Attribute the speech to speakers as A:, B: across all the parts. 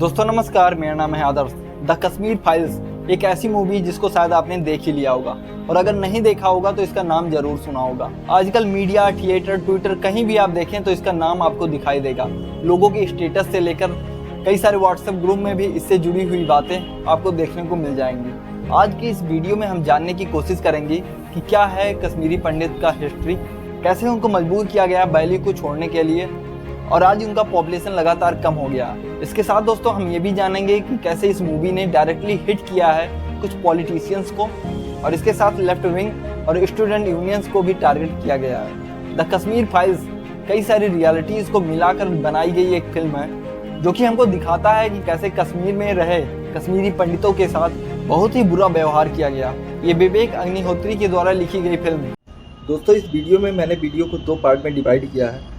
A: दोस्तों नमस्कार, मेरा नाम है आदर्श। द कश्मीर फाइल्स एक ऐसी मूवी जिसको शायद आपने देख ही लिया होगा, और अगर नहीं देखा होगा तो इसका नाम जरूर सुना होगा। आजकल मीडिया, थिएटर, ट्विटर कहीं भी आप देखें तो इसका नाम आपको दिखाई देगा। लोगों के स्टेटस से लेकर कई सारे व्हाट्सएप ग्रुप में भी इससे जुड़ी हुई बातें आपको देखने को मिल जाएंगी। आज की इस वीडियो में हम जानने की कोशिश करेंगे कि क्या है कश्मीरी पंडित का हिस्ट्री, कैसे उनको मजबूर किया गया वैली को छोड़ने के लिए, और आज उनका पॉपुलेशन लगातार कम हो गया। इसके साथ दोस्तों हम ये भी जानेंगे कि कैसे इस मूवी ने डायरेक्टली हिट किया है कुछ पॉलिटिशियंस को, और इसके साथ लेफ्ट विंग और स्टूडेंट यूनियंस को भी टारगेट किया गया है। द कश्मीर फाइल्स कई सारी रियलिटीज को मिलाकर बनाई गई एक फिल्म है जो कि हमको दिखाता है कि कैसे कश्मीर में रहे कश्मीरी पंडितों के साथ बहुत ही बुरा व्यवहार किया गया। ये विवेक अग्निहोत्री के द्वारा लिखी गई फिल्म।
B: दोस्तों इस वीडियो में मैंने वीडियो को दो पार्ट में डिवाइड किया है।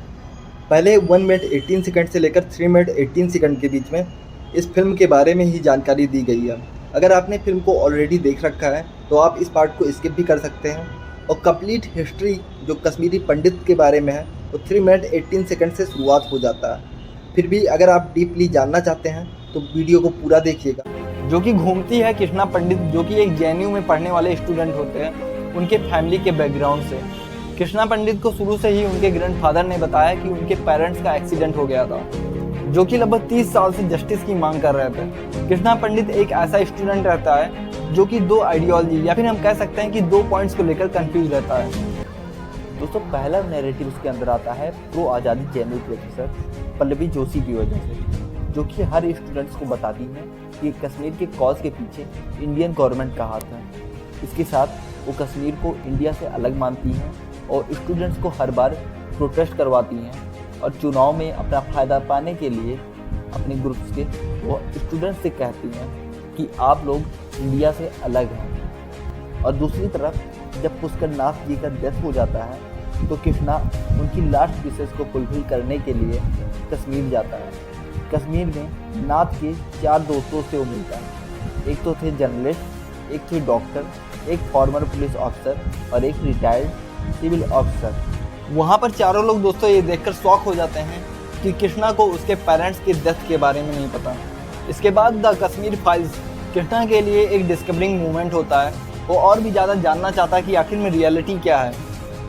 B: पहले 1 मिनट 18 सेकंड से लेकर 3 मिनट 18 सेकंड के बीच में इस फिल्म के बारे में ही जानकारी दी गई है। अगर आपने फिल्म को ऑलरेडी देख रखा है तो आप इस पार्ट को स्किप भी कर सकते हैं, और कंप्लीट हिस्ट्री जो कश्मीरी पंडित के बारे में है वो 3 मिनट 18 सेकंड से शुरुआत हो जाता है। फिर भी अगर आप डीपली जानना चाहते हैं तो वीडियो को पूरा देखिएगा।
A: जो कि घूमती है कृष्णा पंडित, जो कि एक जेएनयू में पढ़ने वाले स्टूडेंट होते हैं, उनके फैमिली के बैकग्राउंड से। कृष्णा पंडित को शुरू से ही उनके ग्रैंडफादर ने बताया कि उनके पेरेंट्स का एक्सीडेंट हो गया था, जो कि लगभग 30 साल से जस्टिस की मांग कर रहे थे। कृष्णा पंडित एक ऐसा स्टूडेंट रहता है जो कि दो आइडियोलॉजी या फिर हम कह सकते हैं कि 2 पॉइंट्स को लेकर कंफ्यूज रहता है।
C: दोस्तों पहला नैरेटिव उसके अंदर आता है प्रो आज़ादी जेएनयू प्रोफेसर पल्लवी जोशी की वजह से, जो कि हर स्टूडेंट्स को बताती हैं कि कश्मीर के कॉज के पीछे इंडियन गवर्नमेंट का हाथ है। इसके साथ वो कश्मीर को इंडिया से अलग मानती हैं और स्टूडेंट्स को हर बार प्रोटेस्ट करवाती हैं, और चुनाव में अपना फ़ायदा पाने के लिए अपने ग्रुप्स के वो स्टूडेंट्स से कहती हैं कि आप लोग इंडिया से अलग हैं। और दूसरी तरफ जब पुष्कर नाथ जी का डेथ हो जाता है तो कृष्णा उनकी लास्ट विशेष को फुलफिल करने के लिए कश्मीर जाता है। कश्मीर में नाथ के 4 दोस्तों से वो मिलता है। एक तो थे जर्नलिस्ट, एक थे डॉक्टर, एक फॉर्मर पुलिस ऑफिसर और एक रिटायर्ड सिविल ऑफिसर।
A: वहाँ पर चारों लोग दोस्तों ये देखकर शॉक हो जाते हैं कि कृष्णा को उसके पेरेंट्स की डेथ के बारे में नहीं पता। इसके बाद द कश्मीर फाइल्स कृष्णा के लिए एक डिस्कवरिंग मूवमेंट होता है। वो और भी ज़्यादा जानना चाहता है कि आखिर में रियलिटी क्या है,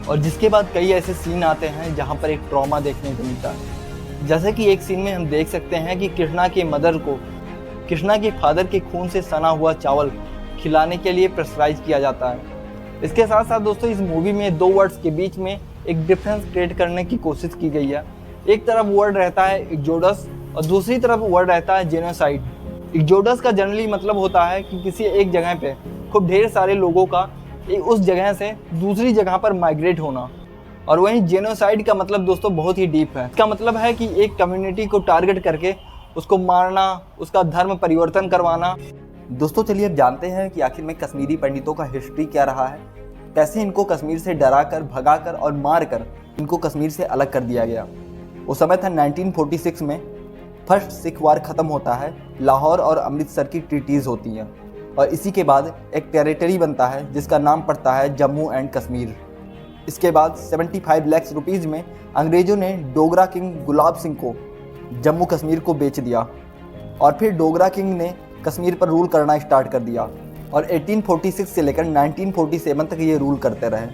A: और जिसके बाद कई ऐसे सीन आते हैं जहाँ पर एक ट्रॉमा देखने को मिलता है। जैसे कि एक सीन में हम देख सकते हैं कि कृष्णा के मदर को कृष्णा के फादर के खून से सना हुआ चावल खिलाने के लिए प्रेशराइज किया जाता है। इसके साथ साथ दोस्तों इस मूवी में 2 वर्ड्स के बीच में एक डिफरेंस क्रिएट करने की कोशिश की गई है। एक तरफ वर्ड रहता है एक्सोडस और दूसरी तरफ वर्ड रहता है जेनोसाइड। एक्सोडस का जनरली मतलब होता है कि किसी एक जगह पे खूब ढेर सारे लोगों का उस जगह से दूसरी जगह पर माइग्रेट होना, और वहीं जेनोसाइड का मतलब दोस्तों बहुत ही डीप है। इसका मतलब है कि एक कम्युनिटी को टारगेट करके उसको मारना, उसका धर्म परिवर्तन करवाना।
C: दोस्तों चलिए अब जानते हैं कि आखिर में कश्मीरी पंडितों का हिस्ट्री क्या रहा है, कैसे इनको कश्मीर से डराकर, भगाकर और मारकर इनको कश्मीर से अलग कर दिया गया। वो समय था 1946 में फर्स्ट सिख वार ख़त्म होता है, लाहौर और अमृतसर की ट्रीटीज़ होती हैं, और इसी के बाद एक टेरिटरी बनता है जिसका नाम पड़ता है जम्मू एंड कश्मीर। इसके बाद 75 लाख रुपीज़ में अंग्रेज़ों ने डोगरा किंग गुलाब सिंह को जम्मू कश्मीर को बेच दिया, और फिर डोगरा किंग ने कश्मीर पर रूल करना स्टार्ट कर दिया, और 1846 से लेकर 1947 तक ये रूल करते रहे।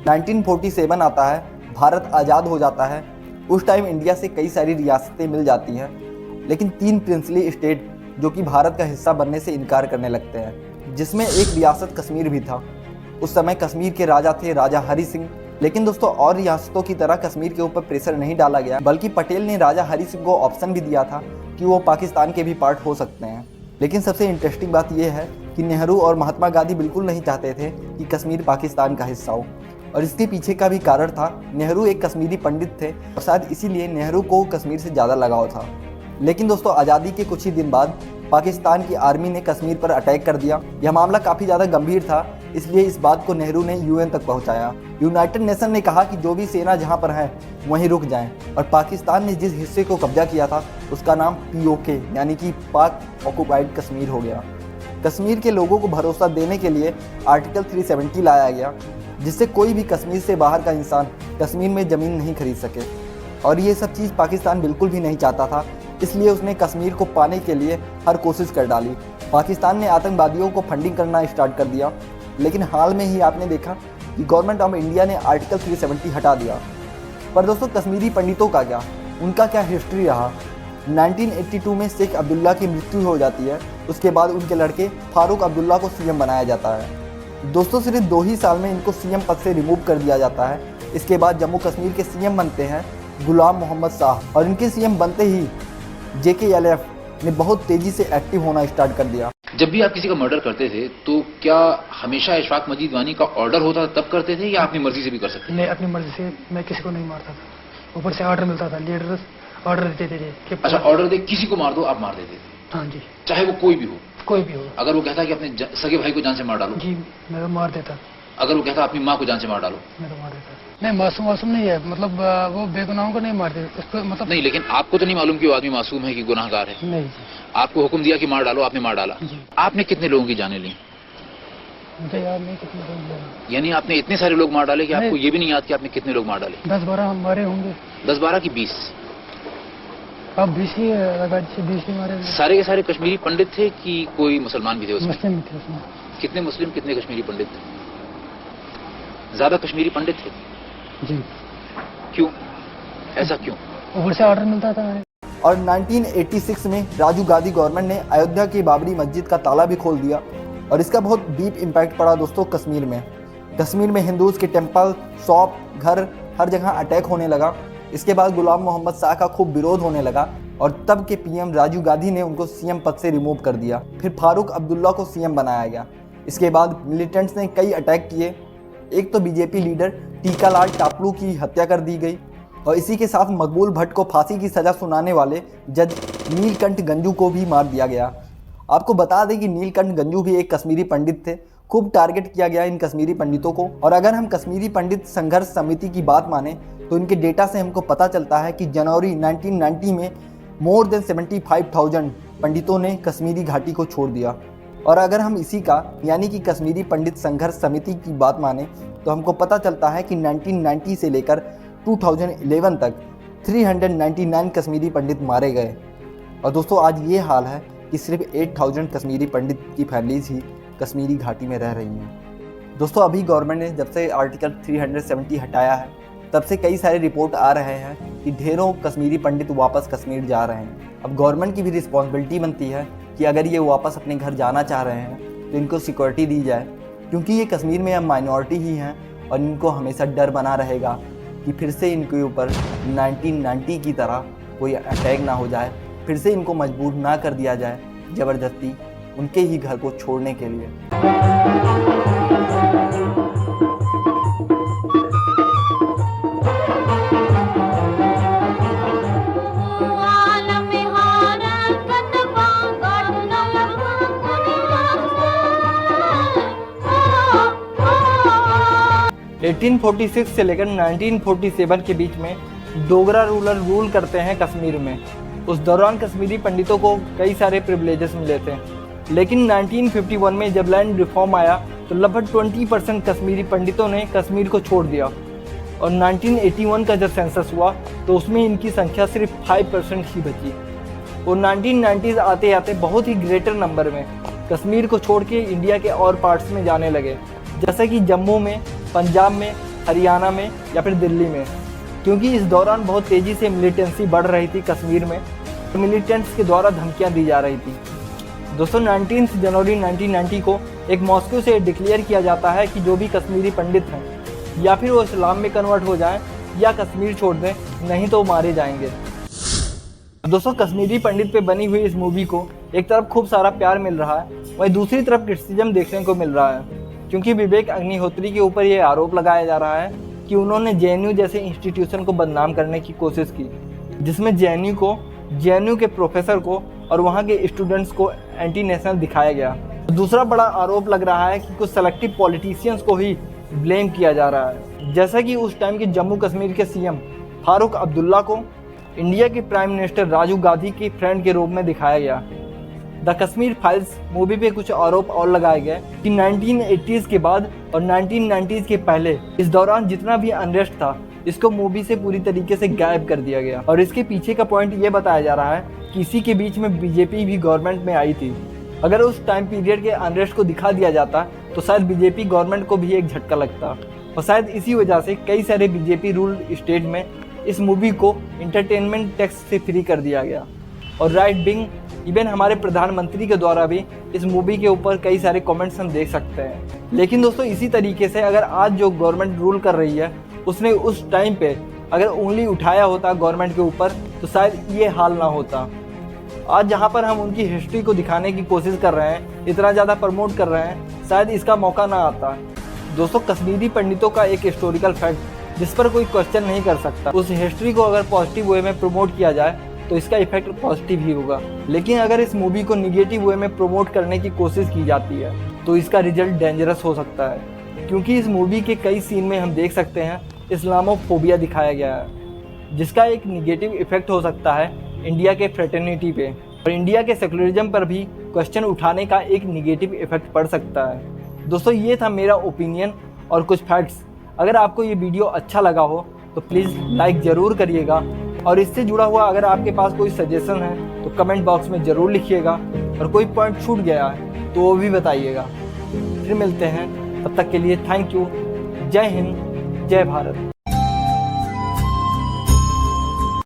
C: 1947 आता है, भारत आज़ाद हो जाता है। उस टाइम इंडिया से कई सारी रियासतें मिल जाती हैं, लेकिन 3 प्रिंसली स्टेट जो कि भारत का हिस्सा बनने से इनकार करने लगते हैं, जिसमें एक रियासत कश्मीर भी था। उस समय कश्मीर के राजा थे राजा हरि सिंह। लेकिन दोस्तों और रियासतों की तरह कश्मीर के ऊपर प्रेशर नहीं डाला गया, बल्कि पटेल ने राजा हरि सिंह को ऑप्शन भी दिया था कि वो पाकिस्तान के भी पार्ट हो सकते हैं। लेकिन सबसे इंटरेस्टिंग बात यह है कि नेहरू और महात्मा गांधी बिल्कुल नहीं चाहते थे कि कश्मीर पाकिस्तान का हिस्सा हो, और इसके पीछे का भी कारण था नेहरू एक कश्मीरी पंडित थे, और शायद इसीलिए नेहरू को कश्मीर से ज़्यादा लगाव था। लेकिन दोस्तों आज़ादी के कुछ ही दिन बाद पाकिस्तान की आर्मी ने कश्मीर पर अटैक कर दिया। यह मामला काफ़ी ज़्यादा गंभीर था, इसलिए इस बात को नेहरू ने यूएन तक पहुंचाया। यूनाइटेड नेशन ने कहा कि जो भी सेना जहां पर है वहीं रुक जाएं, और पाकिस्तान ने जिस हिस्से को कब्जा किया था उसका नाम POK यानी कि पाक ऑक्युपाइड कश्मीर हो गया। कश्मीर के लोगों को भरोसा देने के लिए आर्टिकल 370 लाया गया, जिससे कोई भी कश्मीर से बाहर का इंसान कश्मीर में ज़मीन नहीं खरीद सके। और ये सब चीज़ पाकिस्तान बिल्कुल भी नहीं चाहता था इसलिए उसने कश्मीर को पाने के लिए हर कोशिश कर डाली। पाकिस्तान ने आतंकवादियों को फंडिंग करना स्टार्ट कर दिया, लेकिन हाल में ही आपने देखा कि गवर्नमेंट ऑफ इंडिया ने आर्टिकल 370 हटा दिया। पर दोस्तों, कश्मीरी पंडितों का क्या, उनका क्या हिस्ट्री रहा। 1982 में शेख अब्दुल्ला की मृत्यु हो जाती है। उसके बाद उनके लड़के फारूक अब्दुल्ला को सीएम बनाया जाता है। दोस्तों, सिर्फ 2 ही साल में इनको सीएम पद से रिमूव कर दिया जाता है। इसके बाद जम्मू कश्मीर के सीएम बनते हैं गुलाम मोहम्मद साह, और इनके सीएम बनते ही JKLF ने बहुत तेज़ी से एक्टिव होना स्टार्ट कर दिया।
D: जब भी आप किसी का मर्डर करते थे तो क्या हमेशा इशफाक मजीद वानी का ऑर्डर होता था तब करते थे, या अपनी मर्जी से भी कर सकते थे?
E: नहीं, अपनी मर्जी से मैं किसी को नहीं मारता था। ऊपर से ऑर्डर मिलता था, लीडर ऑर्डर देते थे कि
D: अच्छा, ऑर्डर दे किसी को मार दो, आप मार देते थे?
E: हाँ जी,
D: चाहे वो कोई भी हो?
E: कोई भी हो।
D: अगर वो कहता कि अपने सगे भाई को जान से मार डालो?
E: जी, मैं तो मार देता।
D: अगर वो कहता अपनी माँ को जान से मार डालो?
E: मैं तो मार देता। नहीं, मासूम नहीं है, मतलब वो बेगुनाहों को नहीं मारते उसको, मतलब
D: नहीं, लेकिन आपको तो नहीं मालूम कि वो आदमी मासूम है कि गुनाहगार है?
E: नहीं जी।
D: आपको हुक्म दिया कि मार डालो, आपने मार डाला।
E: जी।
D: आपने कितने लोगों की जानें ली?
E: मुझे याद नहीं कितने लोग लगे।
D: यानी आपने इतने सारे लोग मार डाले कि आपको ये भी नहीं याद कि आपने कितने लोग मार डाले?
E: 10-12 हम मारे होंगे।
D: 10-12 की 20?
E: अब 20 ही लगा, 20 ही मारे।
D: सारे के सारे कश्मीरी पंडित थे कि कोई मुसलमान भी थे उसमें?
E: मुस्लिम थे उसमें।
D: कितने मुस्लिम, कितने कश्मीरी पंडित थे? ज्यादा कश्मीरी पंडित थे?
E: जी।
D: क्यों, ऐसा क्यों?
E: ऊपर से ऑर्डर मिलता था।
C: और 1986 में राजीव गांधी गवर्नमेंट ने अयोध्या की बाबरी मस्जिद का ताला भी खोल दिया, और इसका बहुत डीप इम्पैक्ट पड़ा दोस्तों कश्मीर में। कश्मीर में हिंदूज़ के टेम्पल, शॉप, घर, हर जगह अटैक होने लगा। इसके बाद गुलाम मोहम्मद शाह का खूब विरोध होने लगा, और तब के पीएम राजीव गांधी ने उनको सीएम पद से रिमूव कर दिया। फिर फारूक अब्दुल्ला को सीएम बनाया गया। इसके बाद मिलिटेंट्स ने कई अटैक किए। एक तो बीजेपी लीडर टीकालाल टापलू की हत्या कर दी गई, और इसी के साथ मकबूल भट्ट को फांसी की सज़ा सुनाने वाले जज नीलकंठ गंजू को भी मार दिया गया। आपको बता दें कि नीलकंठ गंजू भी एक कश्मीरी पंडित थे। खूब टारगेट किया गया इन कश्मीरी पंडितों को। और अगर हम कश्मीरी पंडित संघर्ष समिति की बात माने तो इनके डेटा से हमको पता चलता है कि जनवरी 1990 में मोर देन 75,000 पंडितों ने कश्मीरी घाटी को छोड़ दिया। और अगर हम इसी का यानी कि कश्मीरी पंडित संघर्ष समिति की बात माने तो हमको पता चलता है कि 1990 से लेकर 2011 तक 399 कश्मीरी पंडित मारे गए। और दोस्तों, आज ये हाल है कि सिर्फ 8,000 कश्मीरी पंडित की फैमिलीज ही कश्मीरी घाटी में रह रही हैं। दोस्तों, अभी गवर्नमेंट ने जब से आर्टिकल 370 हटाया है तब से कई सारे रिपोर्ट आ रहे हैं कि ढेरों कश्मीरी पंडित वापस कश्मीर जा रहे हैं। अब गवर्नमेंट की भी रिस्पॉन्सिबिलिटी बनती है कि अगर ये वापस अपने घर जाना चाह रहे हैं तो इनको सिक्योरिटी दी जाए, क्योंकि ये कश्मीर में अब माइनॉरिटी ही हैं, और इनको हमेशा डर बना रहेगा कि फिर से इनके ऊपर 1990 की तरह कोई अटैक ना हो जाए, फिर से इनको मजबूर ना कर दिया जाए ज़बरदस्ती उनके ही घर को छोड़ने के लिए।
A: एटीन 1846 से लेकर 1947 के बीच में डोगरा रूलर रूल करते हैं कश्मीर में। उस दौरान कश्मीरी पंडितों को कई सारे प्रिविलेजेस मिले थे, लेकिन 1951 में जब लैंड रिफॉर्म आया तो लगभग 20% कश्मीरी पंडितों ने कश्मीर को छोड़ दिया, और 1981 का जब सेंसस हुआ तो उसमें इनकी संख्या सिर्फ 5% ही बची। और 1990s आते आते बहुत ही ग्रेटर नंबर में कश्मीर को छोड़ के इंडिया के और पार्ट्स में जाने लगे, जैसे कि जम्मू में, पंजाब में, हरियाणा में या फिर दिल्ली में, क्योंकि इस दौरान बहुत तेज़ी से मिलिटेंसी बढ़ रही थी कश्मीर में। मिलिटेंट्स के द्वारा धमकियां दी जा रही थी। दोस्तों, 19 जनवरी 1990 को एक मॉस्को से डिक्लेयर किया जाता है कि जो भी कश्मीरी पंडित हैं या फिर वो इस्लाम में कन्वर्ट हो जाएं या कश्मीर छोड़ दें, नहीं तो मारे जाएंगे। दोस्तों, कश्मीरी पंडित पे बनी हुई इस मूवी को एक तरफ खूब सारा प्यार मिल रहा है, वहीं दूसरी तरफ क्रिटिसिज्म देखने को मिल रहा है, क्योंकि विवेक अग्निहोत्री के ऊपर ये आरोप लगाया जा रहा है कि उन्होंने JNU जैसे इंस्टीट्यूशन को बदनाम करने की कोशिश की, जिसमें JNU के प्रोफेसर को और वहाँ के स्टूडेंट्स को एंटी नेशनल दिखाया गया। दूसरा बड़ा आरोप लग रहा है कि कुछ सेलेक्टिव पॉलिटिशियंस को ही ब्लेम किया जा रहा है, जैसा कि उस टाइम के जम्मू कश्मीर के सीएम फारूक अब्दुल्ला को इंडिया के प्राइम मिनिस्टर राजीव गांधी के फ्रेंड के रूप में दिखाया गया। द कश्मीर फाइल्स मूवी पे कुछ आरोप और लगाए गए कि 1980s के बाद और 1990s के पहले इस दौरान जितना भी अनरेस्ट था इसको मूवी से पूरी तरीके से गायब कर दिया गया। और इसके पीछे का पॉइंट ये बताया जा रहा है इसी के बीच में बीजेपी भी गवर्नमेंट में आई थी। अगर उस टाइम पीरियड के अनरेस्ट को दिखा दिया जाता तो शायद बीजेपी गवर्नमेंट को भी एक झटका लगता, और शायद इसी वजह से कई सारे बीजेपी रूल्ड स्टेट में इस मूवी को इंटरटेनमेंट टैक्स से फ्री कर दिया गया। और राइट विंग इवन हमारे प्रधानमंत्री के द्वारा भी इस मूवी के ऊपर कई सारे कमेंट्स हम देख सकते हैं। लेकिन दोस्तों इसी तरीके से अगर आज जो गवर्नमेंट रूल कर रही है उसने उस टाइम पे अगर उंगली उठाया होता गवर्नमेंट के ऊपर तो शायद ये हाल ना होता। आज जहाँ पर हम उनकी हिस्ट्री को दिखाने की कोशिश कर रहे हैं, इतना ज़्यादा प्रमोट कर रहे हैं, शायद इसका मौका ना आता। दोस्तों कश्मीरी पंडितों का एक हिस्टोरिकल फैक्ट जिस पर कोई क्वेश्चन नहीं कर सकता, उस हिस्ट्री को अगर पॉजिटिव वे में प्रमोट किया जाए तो इसका इफेक्ट पॉजिटिव ही होगा। लेकिन अगर इस मूवी को निगेटिव वे में प्रमोट करने की कोशिश की जाती है तो इसका रिजल्ट डेंजरस हो सकता है, क्योंकि इस मूवी के कई सीन में हम देख सकते हैं इस्लामोफोबिया दिखाया गया है, जिसका एक निगेटिव इफेक्ट हो सकता है इंडिया के फ्रेटर्निटी पे, और इंडिया के सेकुलरिज्म पर भी क्वेश्चन उठाने का एक निगेटिव इफेक्ट पड़ सकता है। दोस्तों ये था मेरा ओपिनियन और कुछ फैक्ट्स। अगर आपको ये वीडियो अच्छा लगा हो तो प्लीज़ लाइक ज़रूर करिएगा, और इससे जुड़ा हुआ अगर आपके पास कोई सजेशन है तो कमेंट बॉक्स में ज़रूर लिखिएगा, और कोई पॉइंट छूट गया है तो वो भी बताइएगा। फिर मिलते हैं, तब तक के लिए थैंक यू। जय हिंद, जय भारत।